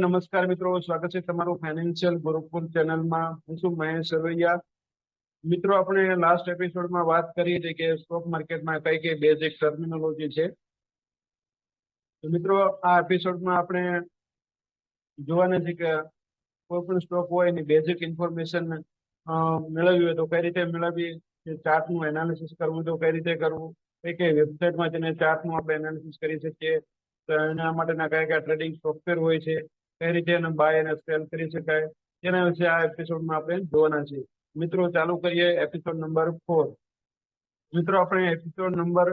નમસ્કાર મિત્રો, સ્વાગત છે તમારું ફાઇનાન્શિયલ ગુરુકુલ ચેનલમાં. હું છું મહેશ સરવૈયા. મિત્રો, આપણે લાસ્ટ એપિસોડમાં વાત કરી હતી કે સ્ટોક માર્કેટમાં કઈ કઈ બેઝિક ટર્મિનોલોજી છે. તો મિત્રો, આ એપિસોડમાં આપણે જોવાના છે કે કોઈ પણ સ્ટોક હોય એની બેઝિક ઇન્ફોર્મેશન મેળવવી હોય તો કઈ રીતે મેળવવી, ચાર્ટનું એનાલિસિસ કરવું તો કઈ રીતે કરવું, કઈ કઈ વેબસાઇટમાં તેને ચાર્ટનું આપણે એનાલિસિસ કરી શકીએ, તો એના માટેના કયા કયા ટ્રેડિંગ સોફ્ટવેર હોય છે, કઈ રીતે એને બાય અને સેલ કરી શકાય, તેના વિશે આ એપિસોડમાં આપણે જોવાના છીએ. મિત્રો, ચાલુ કરીએ એપિસોડ નંબર 4. મિત્રો, આપણે એપિસોડ નંબર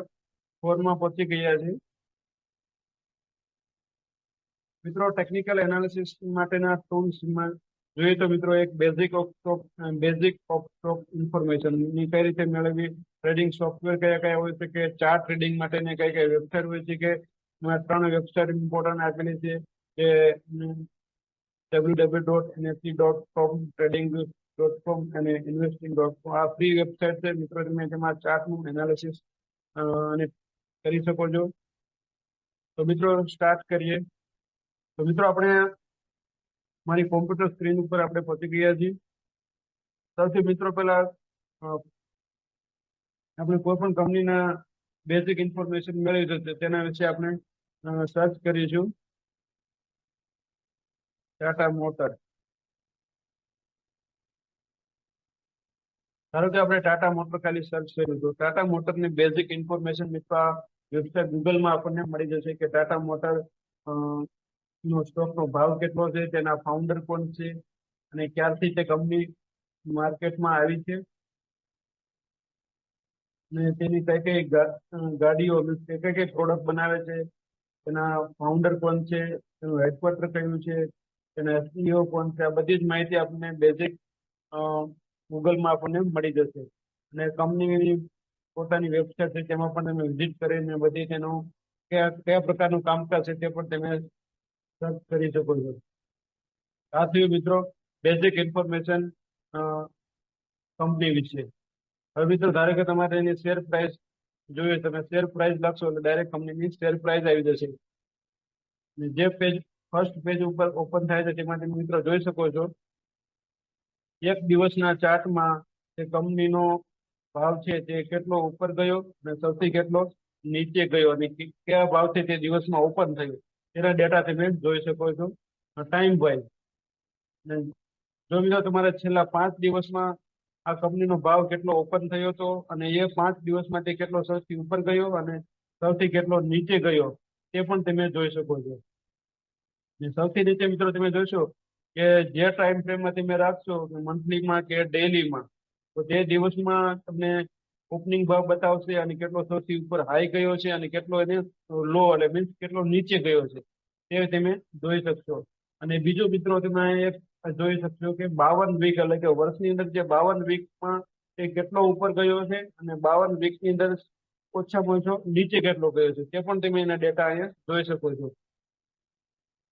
4 માં પહોંચી ગયા છીએ. મિત્રો, ટેકનિકલ એનાલિસિસ માટેના ટૂલ્સમાં જોઈએ તો મિત્રો એક બેઝિક ઓફ સ્ટોક ઇન્ફોર્મેશન ની કઈ રીતે મેળવવી, ટ્રેડિંગ સોફ્ટવેર કયા કયા હોય છે, કે ચાર્ટ ટ્રેડિંગ માટેની કઈ કઈ વેબસાઇટ હોય છે, કે 3 વેબસાઇટ ઇમ્પોર્ટન્ટ આપેલી છે, કે www.nft.com, trading.com અને investing.com. આ ફ્રી વેબસાઇટ છે મિત્રો, તમે તેમાં ચાર્ટનું એનાલિસિસ કરી શકો છો. તો મિત્રો, સ્ટાર્ટ કરીએ. તો મિત્રો, આપણે મારી કોમ્પ્યુટર સ્ક્રીન ઉપર આપણે પહોંચી ગયા છીએ. સૌથી મિત્રો પહેલા આપણે કોઈ પણ કંપનીના બેઝિક ઇન્ફોર્મેશન મેળવી છે તેના વિશે આપણે સર્ચ કરીશું. ટાટા મોટર. ધારો કે આપણે ટાટા મોટર ખાલી સર્ચ કર્યું તો ટાટા મોટરની બેઝિક ઇન્ફોર્મેશન મિત્રો આ વેબસાઇટ ગૂગલમાં આપણને મળી જશે કે ટાટા મોટર નો સ્ટોકનો ભાવ કેટલો છે, તેના ફાઉન્ડર કોણ છે અને ક્યારથી તે કંપની માર્કેટમાં આવી છે, અને તેની કઈ કઈ ગાડીઓ કઈ કઈ પ્રોડક્ટ બનાવે છે, તેના ફાઉન્ડર કોણ છે, તેનું હેડક્વાર્ટર કયું છે, તેના સીઈઓ કોણ છે. આ બધી જ માહિતી આપણને બેઝિક ગૂગલમાં આપણને મળી જશે. અને કંપનીની પોતાની વેબસાઇટ છે તેમાં પણ તમે વિઝિટ કરીને બધી તેનું કયા પ્રકારનું કામકાજ છે તે પણ તમે સર્ચ કરી શકો છો. આ થયું મિત્રો બેઝિક ઇન્ફોર્મેશન કંપની વિશે. હવે મિત્રો, ધારો કે તમારે એની શેર પ્રાઇસ જોઈએ, તમે શેર પ્રાઇસ લખશો એટલે ડાયરેક્ટ કંપનીની શેર પ્રાઇસ આવી જશે. જે પેજ ફર્સ્ટ પેજ ઉપર ઓપન થાય છે તેમાં તમે મિત્રો જોઈ શકો છો એક દિવસના ચાર્ટમાં તે કંપનીનો ભાવ છે તે કેટલો ઉપર ગયો અને સૌથી કેટલો નીચે ગયો, અને કયા ભાવથી તે દિવસમાં ઓપન થયો તેના ડેટા તમે જોઈ શકો છો ટાઈમ વાઇઝ. જો મિત્રો તમારે છેલ્લા 5 દિવસમાં આ કંપનીનો ભાવ કેટલો ઓપન થયો હતો અને એ 5 દિવસમાં તે કેટલો સૌથી ઉપર ગયો અને સૌથી કેટલો નીચે ગયો તે પણ તમે જોઈ શકો છો. સૌથી નીચે મિત્રો તમે જોશો કે જે ટાઈમ ફ્રેમમાં તમે રાખશો મંથલીમાં કે ડેલીમાં, તો તે દિવસમાં તમને ઓપનિંગ ભાવ બતાવશે અને કેટલો સૌથી ઉપર હાઈ ગયો છે અને કેટલો એને લો એટલે મીન્સ કેટલો નીચે ગયો છે તે તમે જોઈ શકશો. અને બીજું મિત્રો તમે એક જોઈ શકશો કે 52 વીક એટલે કે વર્ષની અંદર જે 52 વીકમાં તે કેટલો ઉપર ગયો છે અને 52 વીકની અંદર ઓછામાં ઓછો નીચે કેટલો ગયો છે તે પણ તમે એના ડેટા અહીંયા જોઈ શકો છો.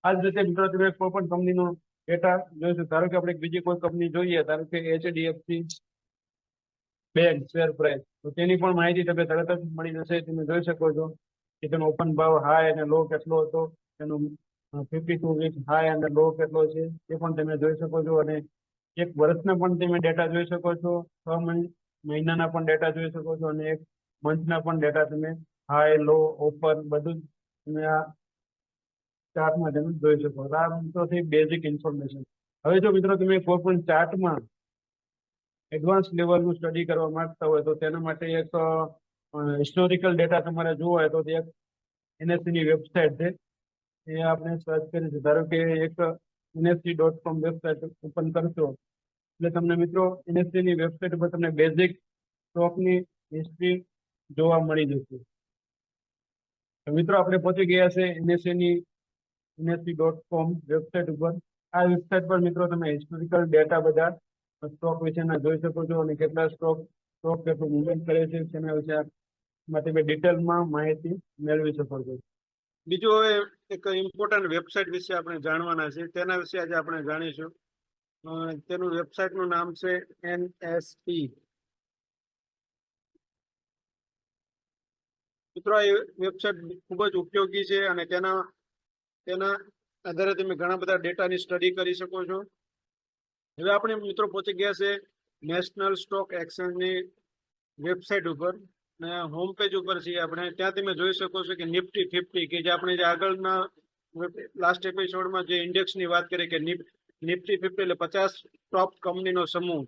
આ જ રીતે મિત્રો તમે કોઈ પણ કંપનીનો ડેટા જોઈશું. ધારો કે આપણે બીજી કોઈ કંપની જોઈએ, ધારો કે HDFC બેંક શેર પ્રાઇસ, તો તેની પણ માહિતી તમે તરત જ મળી જશે. તમે જોઈ શકો છો કે તેનો ઓપન ભાવ હાઈ અને લો કેટલો હતો, તેનું 52 વીક હાઈ અને લો કેટલો છે તે પણ તમે જોઈ શકો છો. અને એક વર્ષના પણ તમે ડેટા જોઈ શકો છો, 6 મહિનાના પણ ડેટા જોઈ શકો છો, અને એક મંથના પણ ડેટા તમે હાઈ લો ઓપન બધું જ તમે આ ચાર્ટમાં તમે જોઈ શકો. આ મિત્રો થઈ બેઝિક ઇન્ફોર્મેશન. હવે જો મિત્રો તમે કોઈ પણ ચાર્ટમાં એડવાન્સ લેવલનું સ્ટડી કરવા માંગતા હોય તો તેના માટે એક હિસ્ટોરિકલ ડેટા તમારે જોવો હોય તો તે એક NSE ની વેબસાઇટ છે, એ આપણે સર્ચ કરીશું. ધારો કે એક NSE.com વેબસાઇટ ઓપન કરશો એટલે તમને મિત્રો NSE ની વેબસાઇટ પર તમને બેઝિક સ્ટોકની હિસ્ટ્રી જોવા મળી જશે. મિત્રો, આપણે પહોંચી ગયા છે NSE.com વેબસાઇટ ઉપર. આ વેબસાઇટ પર મિત્રો તમે હિસ્ટોરિકલ ડેટા બધા સ્ટોક વિશેના જોઈ શકો છો અને કેટલા સ્ટોક કેટલું મૂવમેન્ટ કરે છે તેના વિશે તમે ડિટેલમાં માહિતી મેળવી શકો છો. બીજું હવે એક ઇમ્પોર્ટન્ટ વેબસાઇટ વિશે આપણે જાણવાના છે, તેના વિશે આજે આપણે જાણીશું. તેનું વેબસાઇટનું નામ છે NSE. મિત્રો, આ વેબસાઇટ ખૂબ જ ઉપયોગી છે અને તેના આધારે તમે ઘણા બધા ડેટાની સ્ટડી કરી શકો છો. હવે આપણે મિત્રો પહોંચી ગયા છે નેશનલ સ્ટોક એક્સચેન્જની વેબસાઇટ ઉપર, ને હોમ પેજ ઉપર છીએ આપણે. ત્યાં તમે જોઈ શકો છો કે નિફ્ટી 50 કે જે આપણે જે આગળના લાસ્ટ એપિસોડમાં જે ઇન્ડેક્સની વાત કરી કે નિફ્ટી 50 એટલે 50 ટોપ કંપનીનો સમૂહ,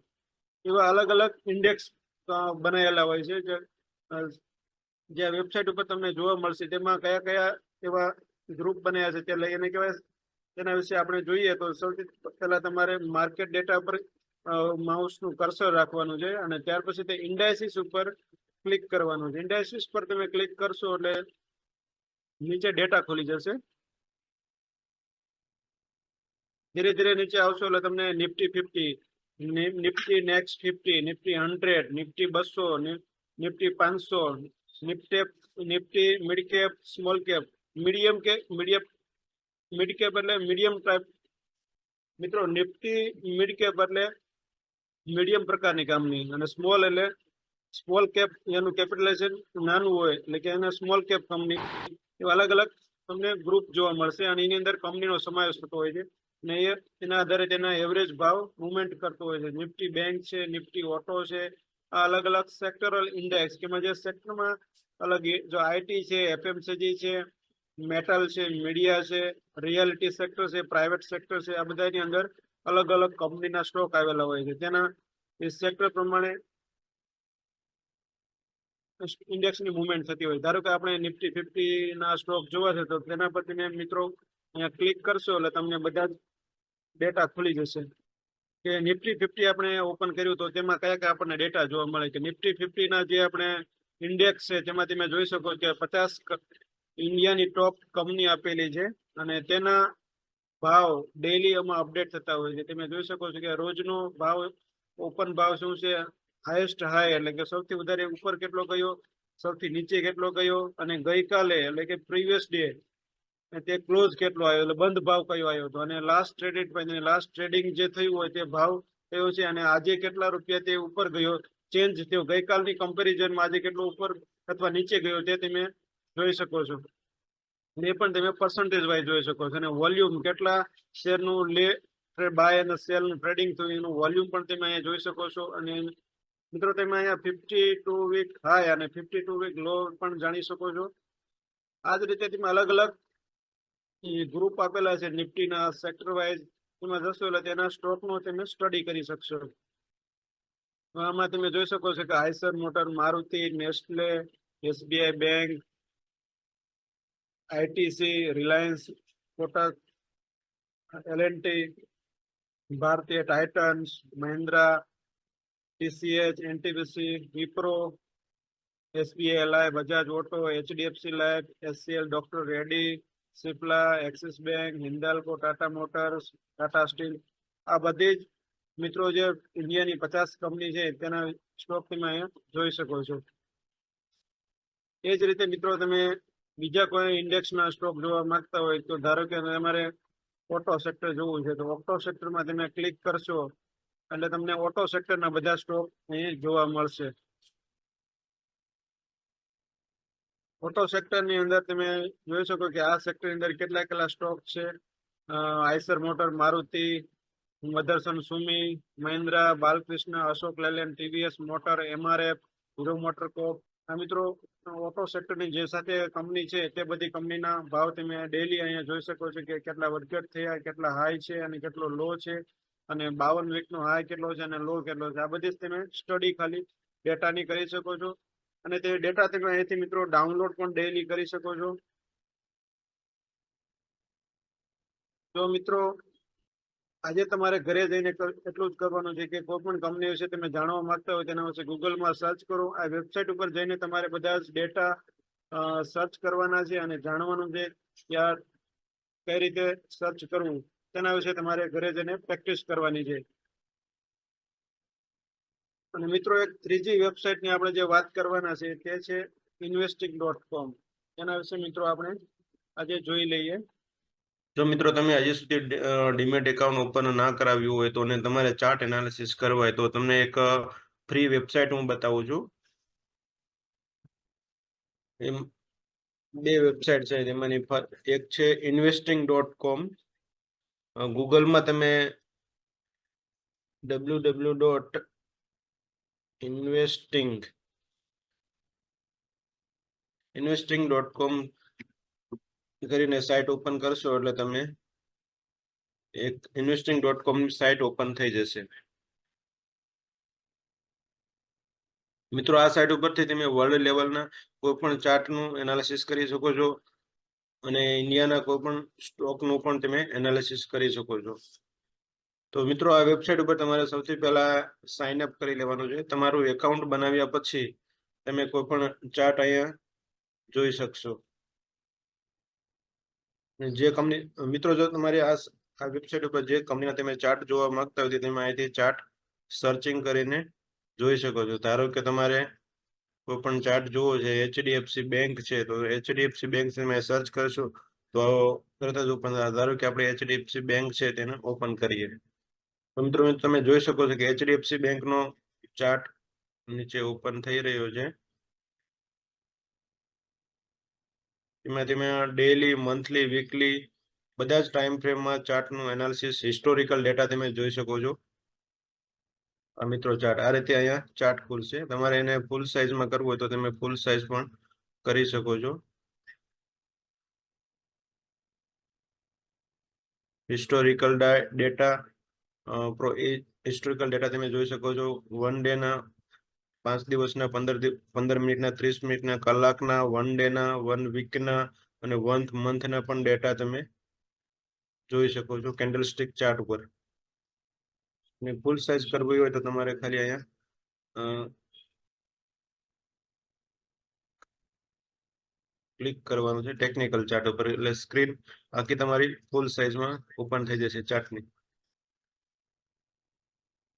એવા અલગ અલગ ઇન્ડેક્સ બનાવેલા હોય છે જે વેબસાઇટ ઉપર તમને જોવા મળશે. તેમાં કયા કયા એવા ગ્રુપ બનાવ્યા છે તે લઈને કહેવાય, તેના વિશે આપણે જોઈએ તો સૌથી પહેલા તમારે માર્કેટ ડેટા પર માઉસનું કર્સર રાખવાનું છે અને ત્યાર પછી તે ઇન્ડાઇસિસ ઉપર ક્લિક કરવાનું છે. ઇન્ડાઇસિસ પર તમે ક્લિક કરશો એટલે નીચે ડેટા ખુલી જશે. ધીરે ધીરે નીચે આવશો એટલે તમને Nifty 50, Nifty next 50, Nifty 100, Nifty 200, Nifty 500, Nifty mid cap, small cap, medium એટલે મીડિયમ ટાઈપ. મિત્રો નિફ્ટી મિડ કેપ એટલે મીડિયમ પ્રકારની કંપની, અને સ્મોલ એટલે સ્મોલ કેપ, એનું કેપિટલાઇઝેશન નાનું હોય એટલે કે એને સ્મોલ કેપ કંપની. એવા અલગ અલગ તમને ગ્રુપ જોવા મળશે અને એની અંદર કંપનીનો સમાવેશ થતો હોય છે ને એના આધારે તેના એવરેજ ભાવ મુવમેન્ટ કરતો હોય છે. નિફ્ટી બેંક છે, નિફ્ટી ઓટો છે, આ અલગ અલગ સેક્ટરલ ઇન્ડેક્સ કે જે સેક્ટરમાં અલગ, જો આઈટી છે, એફએમસીજી છે, મેટલ છે, મીડિયા છે, રિયાલિટી સેક્ટર છે, પ્રાઇવેટ સેક્ટર છે, આ બધાની અંદર અલગ અલગ કંપનીના સ્ટોક આવેલા હોય છે. તેના એ સેક્ટર પ્રમાણે ઇન્ડેક્સની મુવમેન્ટ થતી હોય. ધારો કે આપણે નિફ્ટી 50 ના સ્ટોક જોવા છે તો તેના પર તમે મિત્રો અહીંયા ક્લિક કરશો એટલે તમને બધા જ ડેટા ખુલી જશે કે નિફ્ટી 50 આપણે ઓપન કર્યું તો તેમાં કયા કયા આપણને ડેટા જોવા મળે. કે નિફ્ટી 50 ના જે આપણે ઇન્ડેક્સ છે તેમાં તમે જોઈ શકો કે 50 ઇન્ડિયાની ટોપ કંપની આપેલી છે અને તેના ભાવ ડેઈલી એમાં અપડેટ થતા હોય છે. તમે જોઈ શકો છો કે રોજનો ભાવ, ઓપન ભાવ શું છે, હાઈએસ્ટ હાઈ એટલે કે સૌથી વધારે ઉપર કેટલો ગયો, સૌથી નીચે કેટલો ગયો, અને ગઈકાલે એટલે કે પ્રીવિયસ ડે તે ક્લોઝ કેટલો આવ્યો એટલે બંધ ભાવ કયો આવ્યો હતો, અને લાસ્ટ ટ્રેડિંગ જે થયું હોય તે ભાવ કયો છે, અને આજે કેટલા રૂપિયા તે ઉપર ગયો, ચેન્જ થયો, ગઈકાલની કમ્પેરિઝનમાં આજે કેટલો ઉપર અથવા નીચે ગયો તે તમે જોઈ શકો છો. એ પણ તમે પર્સન્ટેજ વાઇઝ જોઈ શકો છો. અને વોલ્યુમ કેટલા શેરનું બાય અને સેલનું ટ્રેડિંગ થયું એનું વોલ્યુમ પણ તમે અહીંયા જોઈ શકો છો. અને મિત્રો તમે અહીંયા 52 વીક હાઈ અને 52 વીક લો પણ જાણી શકો છો. આ જ રીતે તમે અલગ અલગ ગ્રુપ આપેલા છે નિફ્ટીના સેક્ટર વાઇઝ, એમાં જશો એટલે તેના સ્ટોકનો તમે સ્ટડી કરી શકશો. આમાં તમે જોઈ શકો છો કે Eicher motor, Maruti, Nestle, SBI bank, ITC, Reliance, Kotak, L and T, Bharatiya Titans, Mahindra, TCH, NTPC, Wipro, SBI life, Bajaj auto, HDFC life, SCL, doctor Reddy, Cipla, Axis bank, Hindalco, Tata motors, Tata steel, આ બધી જ મિત્રો જે ઇન્ડિયાની 50 કંપની છે તેના સ્ટોક તમે અહીંયા જોઈ શકો છો. એ જ રીતે મિત્રો તમે બીજા કોઈ ઇન્ડેક્સના સ્ટોક જોવા માંગતા હોય તો ધારો કે તમારે ઓટો સેક્ટર જોવું છે તો ઓટો સેક્ટરમાં તમે ક્લિક કરશો એટલે તમને ઓટો સેક્ટરના બધા સ્ટોક અહીં જોવા મળશે. ઓટો સેક્ટરની અંદર તમે જોઈ શકો કે આ સેક્ટરની અંદર કેટલા કેટલા સ્ટોક છે. Eicher motor, Maruti, Motherson Sumi, Mahindra, Balkrishna, Ashok Leyland, TVS motor, MRF, hero motor corp. આ મિત્રો ઓટો સેક્ટરની જે સાથે કંપની છે તે બધી કંપનીના ભાવ તમે ડેલી અહીંયા જોઈ શકો છો કે કેટલા વધઘટ થયા, કેટલા હાઈ છે અને કેટલો લો છે, અને 52 વીકનો હાઈ કેટલો છે અને લો કેટલો છે. આ બધી તમે સ્ટડી ખાલી ડેટાની કરી શકો છો અને તે ડેટા તમે અહીંથી મિત્રો ડાઉનલોડ પણ ડેલી કરી શકો છો. તો મિત્રો આજે તમારે ઘરે જઈને એટલું જ કરવાનું છે કે કોઈ પણ કંપની વિશે તમે જાણવા માંગતા હોય તેના વિશે ગૂગલમાં સર્ચ કરો. આ વેબસાઇટ ઉપર જઈને તમારે બધા જ ડેટા સર્ચ કરવાના છે અને જાણવાનું છે કે આ કઈ રીતે સર્ચ કરવું તેના વિશે તમારે ઘરે જઈને પ્રેક્ટિસ કરવાની છે. અને મિત્રો એક ત્રીજી વેબસાઇટની આપણે જે વાત કરવાના છે તે છે investing.com. એના વિશે મિત્રો આપણે આજે જોઈ લઈએ. જો મિત્રો તમે હજી સુધી ડીમેટ એકાઉન્ટ ઓપન ના કરાવ્યું હોય તો અને તમારે ચાર્ટ એનાલિસિસ કરવા હોય તો તમને એક ફ્રી વેબસાઇટ હું બતાવું છું. એમ બે વેબસાઇટ છે, તેમાંની એક છે investing.com ગૂગલમાં તમે www.investing.com કરીને સાઇટ ઓપન કરશો એટલે તમે એક investing.com ની સાઇટ ઓપન થઈ જશે. મિત્રો આ સાઇટ ઉપરથી તમે વર્લ્ડ લેવલના કોઈ પણ ચાર્ટનું એનાલિસિસ કરી શકો છો અને ઇન્ડિયાના કોઈ પણ સ્ટોકનું પણ તમે એનાલિસિસ કરી શકો છો. તો મિત્રો આ વેબસાઇટ ઉપર તમારે સૌથી પહેલા સાઇન અપ કરી લેવાનું છે. તમારું એકાઉન્ટ બનાવ્યા પછી તમે કોઈ પણ ચાર્ટ અહીંયા જોઈ શકશો. જે કંપની મિત્રો જો તમારે આ વેબસાઇટ ઉપર જે કંપનીના તમે ચાર્ટ જોવા માંગતા હોય તમે અહીંથી ચાર્ટ સર્ચિંગ કરીને જોઈ શકો છો. ધારો કે તમારે કોઈ પણ ચાર્ટ જોવો છે, HDFC બેંક છે, તો HDFC બેંક તમે સર્ચ કરશો તો તરત જ ઓપન થાય. ધારો કે આપણે HDFC બેંક છે તેને ઓપન કરીએ તો મિત્રો તમે જોઈ શકો છો કે HDFC બેંકનો ચાર્ટ નીચે ઓપન થઈ રહ્યો છે. એમાં તમે ડેઈલી, મંથલી, વીકલી બધા જ ટાઈમ ફ્રેમમાં ચાર્ટનું એનાલિસિસ, હિસ્ટોરિકલ ડેટા તમે જોઈ શકો છો. આ મિત્રો ચાર્ટ આ રીતે અહીંયા ચાર્ટ ખુલશે. તમારે એને ફૂલ સાઇઝમાં કરવું હોય તો તમે ફૂલ સાઇઝ પણ કરી શકો છો. હિસ્ટોરિકલ ડેટા હિસ્ટોરિકલ ડેટા તમે જોઈ શકો છો. 1 ડેના, 5 દિવસના, 15 મિનિટના, 30 મિનિટના, કલાકના, 1 ડેના, 1 વીકના અને 1 મંથના પણ ડેટા તમે જોઈ શકો છો કેન્ડલસ્ટિક ચાર્ટ ઉપર. અને ફૂલ સાઇઝ કરવી હોય તો તમારે ખાલી અહીંયા ક્લિક કરવાનું છે ટેકનિકલ ચાર્ટ ઉપર, એટલે સ્ક્રીન આખી તમારી ફૂલ સાઇઝમાં ઓપન થઈ જશે ચાર્ટની.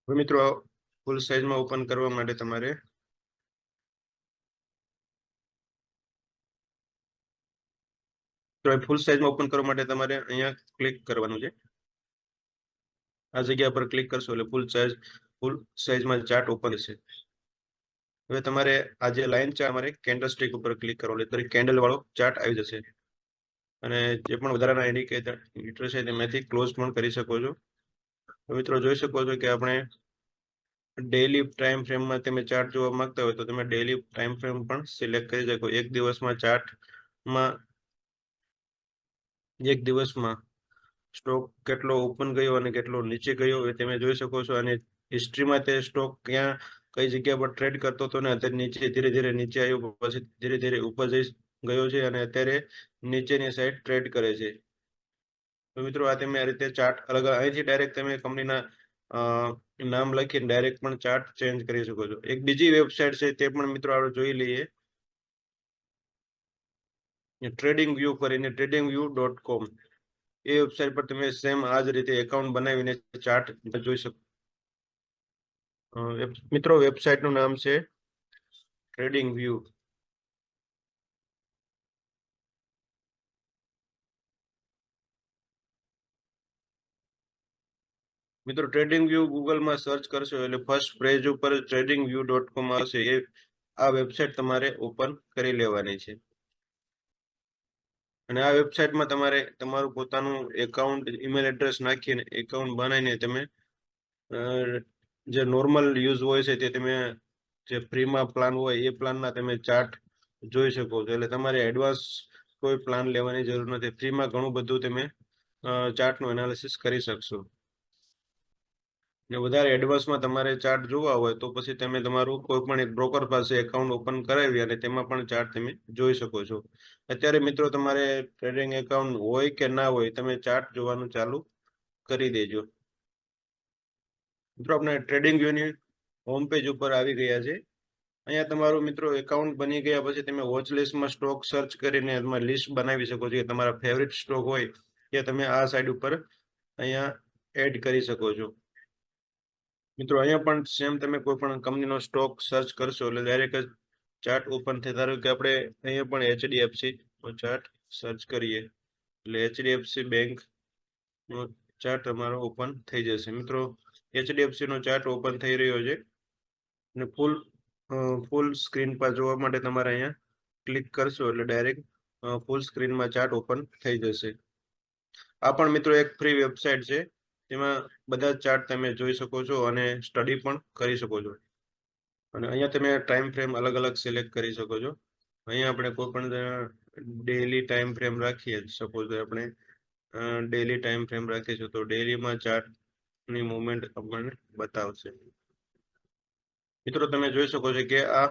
મિત્રો ફૂલ સાઇઝમાં ઓપન કરવા માટે તમારે ફૂલ સાઇઝમાં ઓપન કરવા માટે તમારે અહીંયા ક્લિક કરવાનું છે. આ જગ્યા પર ક્લિક કરશો એટલે ફૂલ સાઇઝમાં ચાર્ટ ઓપન થશે. હવે તમારે આ જે લાઈન છે અમારે કેન્ડલસ્ટિક ઉપર ક્લિક કરવાનું, એટલે કેન્ડલ વાળો ચાર્ટ આવી જશે. અને જે પણ વધારાના ઇન્ડિકેટર છે તેમાંથી ક્લોઝ પણ કરી શકો છો. મિત્રો જોઈ શકો છો કે આપણે ડેઈલી ટાઈમ ફ્રેમમાં તમે ચાર્ટ જોવા માંગતા હોય તો તમે ડેઈલી ટાઈમ ફ્રેમ પણ સિલેક્ટ કરી શકો. એક દિવસમાં સ્ટોક કેટલો ઓપન ગયો અને કેટલો નીચે ગયો એ તમે જોઈ શકો છો. અને હિસ્ટ્રીમાં તે સ્ટોક ક્યાં કઈ જગ્યા પર ટ્રેડ કરતો હતો ને અત્યારે નીચે ધીરે ધીરે નીચે આવ્યો, પછી ધીરે ધીરે ઉપર જઈ ગયો છે અને અત્યારે નીચેની સાઈડ ટ્રેડ કરે છે. તો મિત્રો આ તમે આ રીતે ચાર્ટ અલગ અહીંથી ડાયરેક્ટ તમે કંપનીના નામ લખીને ડાયરેક્ટ પણ ચાર્ટ ચેન્જ કરી શકો છો. એક બીજી વેબસાઇટ છે તે પણ મિત્રો આપણે જોઈ લઈએ, TradingView કરીને, tradingview.com. એ વેબસાઇટ પર તમે સેમ આ જ રીતે એકાઉન્ટ બનાવીને ચાર્ટ જોઈ શકો. મિત્રો વેબસાઇટનું નામ છે TradingView. મિત્રો TradingView ગૂગલમાં સર્ચ કરશો એટલે ફર્સ્ટ પેજ ઉપર tradingview.com આવશે. એ આ વેબસાઇટ તમારે ઓપન કરી લેવાની છે. અને આ વેબસાઇટમાં તમારે તમારું પોતાનું એકાઉન્ટ, ઈમેલ એડ્રેસ નાખીને એકાઉન્ટ બનાવીને તમે જે નોર્મલ યુઝ હોય છે તે તમે જે ફ્રીમાં પ્લાન હોય એ પ્લાનના તમે ચાર્ટ જોઈ શકો છો. એટલે તમારે એડવાન્સ કોઈ પ્લાન લેવાની જરૂર નથી. ફ્રીમાં ઘણું બધું તમે ચાર્ટનું એનાલિસિસ કરી શકશો. ને વધારે એડવાન્સમાં તમારે ચાર્ટ જોવા હોય તો પછી તમે તમારું કોઈ પણ એક બ્રોકર પાસે એકાઉન્ટ ઓપન કરાવી અને તેમાં પણ ચાર્ટ તમે જોઈ શકો છો. અત્યારે મિત્રો તમારે ટ્રેડિંગ એકાઉન્ટ હોય કે ના હોય તમે ચાર્ટ જોવાનું ચાલુ કરી દેજો. મિત્રો આપણે TradingViewની હોમ પેજ ઉપર આવી ગયા છે. અહીંયા તમારું મિત્રો એકાઉન્ટ બની ગયા પછી તમે વોચ લિસ્ટમાં સ્ટોક સર્ચ કરીને એમાં લિસ્ટ બનાવી શકો છો. તમારા ફેવરિટ સ્ટોક હોય કે તમે આ સાઈડ ઉપર અહીંયા એડ કરી શકો છો. મિત્રો અહીંયા પણ સેમ તમે કોઈ પણ કંપનીનો સ્ટોક સર્ચ કરશો એટલે ડાયરેક્ટ જ ચાર્ટ ઓપન થાય. ધારો કે આપણે અહીંયા પણ HDFC ચાર્ટ સર્ચ કરીએ એટલે HDFC બેંક નો ચાર્ટ તમારો ઓપન થઈ જશે. મિત્રો HDFC નો ચાર્ટ ઓપન થઈ રહ્યો છે અને ફૂલ સ્ક્રીન પર જોવા માટે તમારે અહીંયા ક્લિક કરશો એટલે ડાયરેક્ટ ફૂલ સ્ક્રીનમાં ચાર્ટ ઓપન થઈ જશે. આ પણ મિત્રો એક ફ્રી વેબસાઇટ છે, તેમાં બધા ચાર્ટ તમે જોઈ શકો છો અને સ્ટડી પણ કરી શકો છો. અને અહીંયા તમે ટાઈમ ફ્રેમ અલગ અલગ સિલેક્ટ કરી શકો છો. અહીંયા આપણે કોઈ પણ ડેઈલી ટાઈમ ફ્રેમ રાખીએ, સપોઝ આપણે ડેઈલી ટાઈમ ફ્રેમ રાખીશું તો ડેઈલીમાં ચાર્ટની મુવમેન્ટ આપણને બતાવશે. મિત્રો તમે જોઈ શકો છો કે આ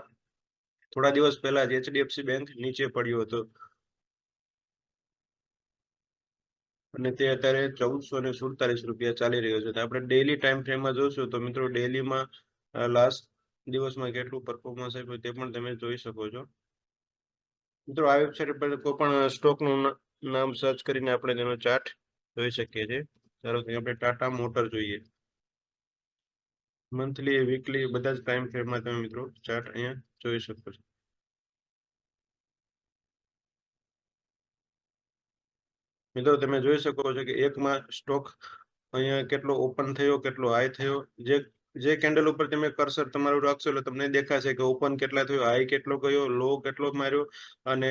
થોડા દિવસ પહેલા જ HDFC બેંક નીચે પડ્યું હતું અને તે અત્યારે 1447 રૂપિયા ચાલી રહ્યો છે. તો આપણે ડેઈલી ટાઈમ ફ્રેમમાં જોશું તો મિત્રો ડેઈલીમાં લાસ્ટ દિવસમાં કેટલું પરફોર્મન્સ આપ્યું તે પણ તમે જોઈ શકો છો. મિત્રો આ વેબસાઇટ પર કોઈ પણ સ્ટોકનું નામ સર્ચ કરીને આપણે તેનો ચાર્ટ જોઈ શકીએ છીએ. ધારો કે આપણે ટાટા મોટર જોઈએ, મંથલી વીકલી બધા જ ટાઈમ ફ્રેમમાં તમે મિત્રો ચાર્ટ અહીંયા જોઈ શકો છો. મિત્રો તમે જોઈ શકો છો કે એકમાં સ્ટોક અહીંયા કેટલો ઓપન થયો, કેટલો હાઈ થયો. જે કેન્ડલ ઉપર તમે કર્સર તમારું રાખશો એટલે તમને દેખાશે કે ઓપન કેટલા થયો, હાઈ કેટલો ગયો, લો કેટલો માર્યો અને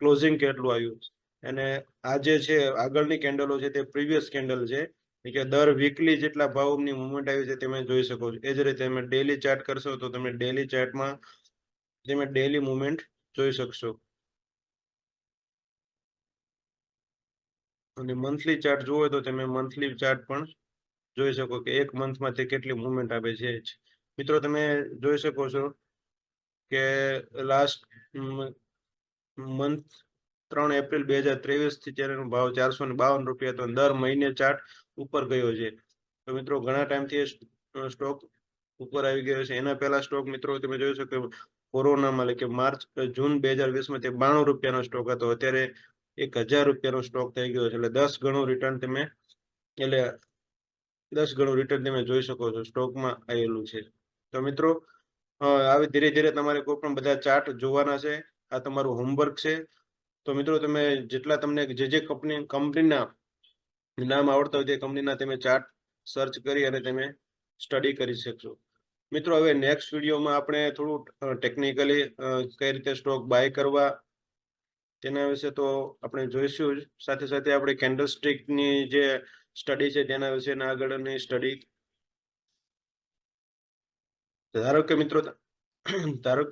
ક્લોઝિંગ કેટલું આવ્યું. અને આ જે છે આગળની કેન્ડલો છે તે પ્રીવિયસ કેન્ડલ છે કે દર વીકલી જેટલા ભાવની મુવમેન્ટ આવી છે તમે જોઈ શકો છો. એ જ રીતે તમે ડેઈલી ચાર્ટ કરશો તો તમે ડેઈલી ચાર્ટમાં તમે ડેઈલી મુવમેન્ટ જોઈ શકશો. અને મંથલી ચાર્ટ જોવો તો તમે મંથલી ચાર્ટ પણ જોઈ શકો કે એક મંથમાં તે કેટલી મુવમેન્ટ આપે છે. મિત્રો તમે જોઈ શકો છો કે લાસ્ટ મંથ 3 એપ્રિલ 2023 થી તેનો ભાવ 452 રૂપિયા, તો દર મહિને ચાર્ટ ઉપર ગયો છે. તો મિત્રો ઘણા ટાઈમથી સ્ટોક ઉપર આવી ગયો છે. એના પહેલા સ્ટોક મિત્રો તમે જોઈ શકો કોરોનામાં એટલે કે જૂન 2020માં તે 92 રૂપિયાનો સ્ટોક હતો, અત્યારે 1000 રૂપિયાનો સ્ટોક થઈ ગયો છે. એટલે 10 ગણું રિટર્ન તમે જોઈ શકો છો સ્ટોકમાં આવેલું છે. તો મિત્રો આવી ધીરે ધીરે તમારે કોઈ પણ બધા ચાર્ટ જોવાના છે. આ તમારું હોમવર્ક છે. તો મિત્રો તમે જેટલા તમને જે કંપનીના નામ આવડતા હોય તે કંપનીના તમે ચાર્ટ સર્ચ કરી અને તમે સ્ટડી કરી શકશો. મિત્રો હવે નેક્સ્ટ વિડીયોમાં આપણે થોડું ટેકનિકલી કઈ રીતે સ્ટોક બાય કરવા તેના વિશે તો આપણે જોઈશું જ. સાથે સાથે આપણે કેન્ડલસ્ટિકની જે સ્ટડી છે તેના વિશેના આગળની સ્ટડી. ધારો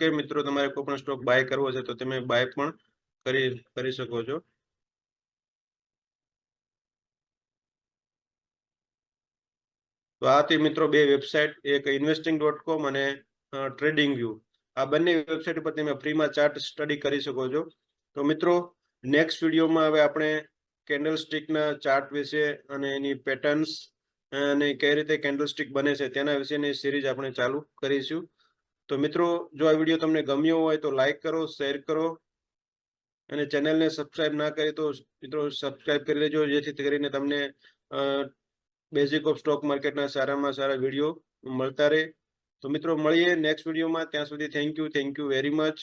કે મિત્રો તમારે કોઈ પણ સ્ટોક બાય કરવો છે તો તમે બાય પણ કરી શકો છો. તો આ હતી મિત્રો બે વેબસાઇટ, એક investing.com અને TradingView. આ બંને વેબસાઇટ પર તમે ફ્રીમાં ચાર્ટ સ્ટડી કરી શકો છો. તો મિત્રો નેક્સ્ટ વિડીયોમાં હવે આપણે કેન્ડલસ્ટિકના ચાર્ટ વિશે અને એની પેટર્ન્સ અને કઈ રીતે કેન્ડલસ્ટિક બને છે તેના વિશેની સિરીઝ આપણે ચાલુ કરીશું. તો મિત્રો જો આ વિડીયો તમને ગમ્યો હોય તો લાઈક કરો, શેર કરો અને ચેનલને સબસ્ક્રાઇબ ના કરી તો મિત્રો સબસ્ક્રાઇબ કરી લેજો, જેથી કરીને તમને બેઝિક ઓફ સ્ટોક માર્કેટના સારામાં સારા વિડીયો મળતા રહે. તો મિત્રો મળીએ નેક્સ્ટ વિડીયોમાં. ત્યાં સુધી થેન્ક યુ વેરી મચ.